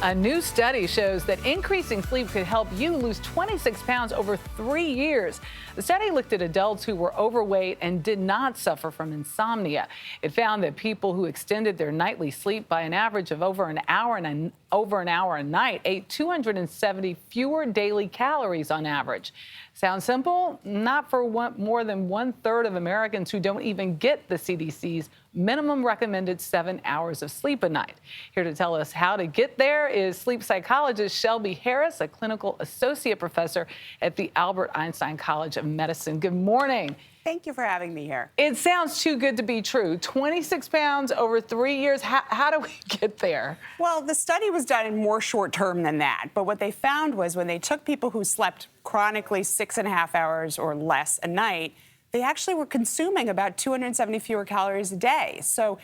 A new study shows that increasing sleep could help you lose 26 pounds over 3 years. The study looked at adults who were overweight and did not suffer from insomnia. It found that people who extended their nightly sleep by an average of over an hour a night ate 270 fewer daily calories on average. Sound simple? Not for more than 1/3 of Americans who don't even get the CDC's minimum recommended 7 hours of sleep a night. Here to tell us how to get there is sleep psychologist Shelby Harris, a clinical associate professor at the Albert Einstein College of Medicine. Good morning. Thank you for having me here. It sounds too good to be true. 26 pounds over 3 years. How do we get there? Well, the study was done in more short term than that. But what they found was when they took people who slept chronically 6.5 hours or less a night, they actually were consuming about 270 fewer calories a day. So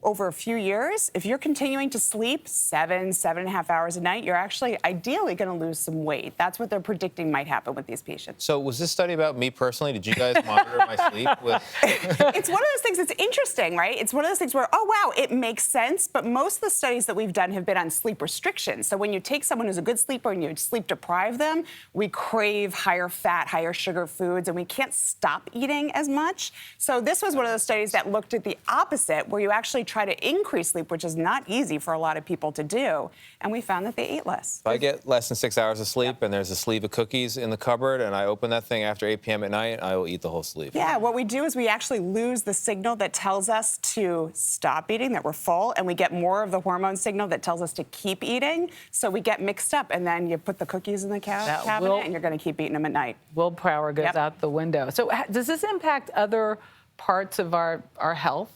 over a few years, if you're continuing to sleep 7.5 hours a night, you're actually ideally going to lose some weight. That's what they're predicting might happen with these patients. So was this study about me personally? Did you guys monitor my sleep? It's one of those things that's interesting, right? It's one of those things where, oh, wow, it makes sense. But most of the studies that we've done have been on sleep restrictions. So when you take someone who's a good sleeper and you sleep deprive them, we crave higher fat, higher sugar foods, and we can't stop eating as much. So this was one of those studies that looked at the opposite, where you actually try to increase sleep, which is not easy for a lot of people to do, and we found that they ate less. If I get less than 6 hours of sleep and there's a sleeve of cookies in the cupboard and I open that thing after 8 p.m. at night, I will eat the whole sleeve. Yeah, what we do is we actually lose the signal that tells us to stop eating, that we're full, and we get more of the hormone signal that tells us to keep eating, so we get mixed up, and then you put the cookies in the cabinet and you're going to keep eating them at night. Willpower goes out the window. So does this impact other parts of our health?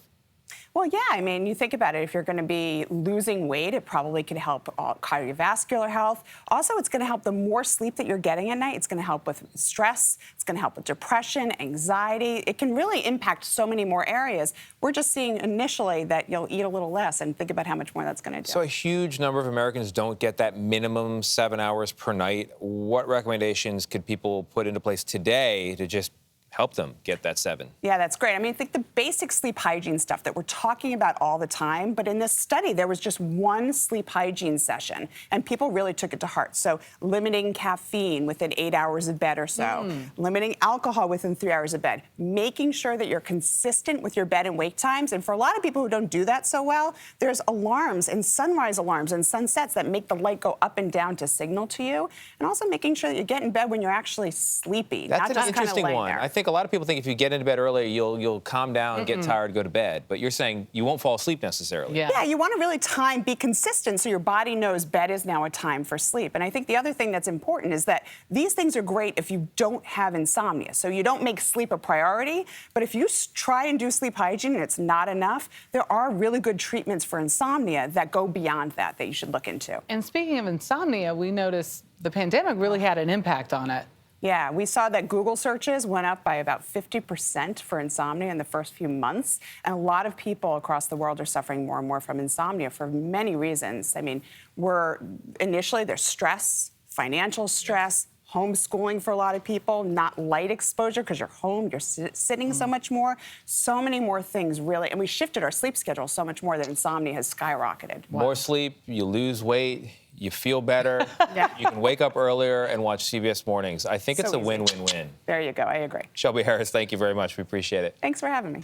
Well, yeah, I mean, you think about it. If you're going to be losing weight, it probably could help cardiovascular health. Also, it's going to help the more sleep that you're getting at night. It's going to help with stress. It's going to help with depression, anxiety. It can really impact so many more areas. We're just seeing initially that you'll eat a little less, and think about how much more that's going to do. So a huge number of Americans don't get that minimum 7 hours per night. What recommendations could people put into place today to just help them get that 7? Yeah, that's great. I mean, I think the basic sleep hygiene stuff that we're talking about all the time, but in this study, there was just one sleep hygiene session, and people really took it to heart. So limiting caffeine within 8 hours of bed or so, limiting alcohol within 3 hours of bed, making sure that you're consistent with your bed and wake times. And for a lot of people who don't do that so well, there's alarms and sunrise alarms and sunsets that make the light go up and down to signal to you, and also making sure that you get in bed when you're actually sleepy, That's not just an kind of interesting laying one. there. I think a lot of people think if you get into bed earlier, you'll calm down, get tired, go to bed. But you're saying you won't fall asleep necessarily. Yeah, you want to really be consistent so your body knows bed is now a time for sleep. And I think the other thing that's important is that these things are great if you don't have insomnia. So you don't make sleep a priority, but if you try and do sleep hygiene and it's not enough, there are really good treatments for insomnia that go beyond that you should look into. And speaking of insomnia, we noticed the pandemic really had an impact on it. Yeah, we saw that Google searches went up by about 50% for insomnia in the first few months. And a lot of people across the world are suffering more and more from insomnia for many reasons. I mean, initially there's stress, financial stress, homeschooling for a lot of people, not light exposure because you're home, you're sitting so much more. So many more things, really. And we shifted our sleep schedule so much more that insomnia has skyrocketed. More sleep, you lose weight, you feel better, you can wake up earlier and watch CBS Mornings. I think it's a win-win-win. There you go. I agree. Shelby Harris, thank you very much. We appreciate it. Thanks for having me.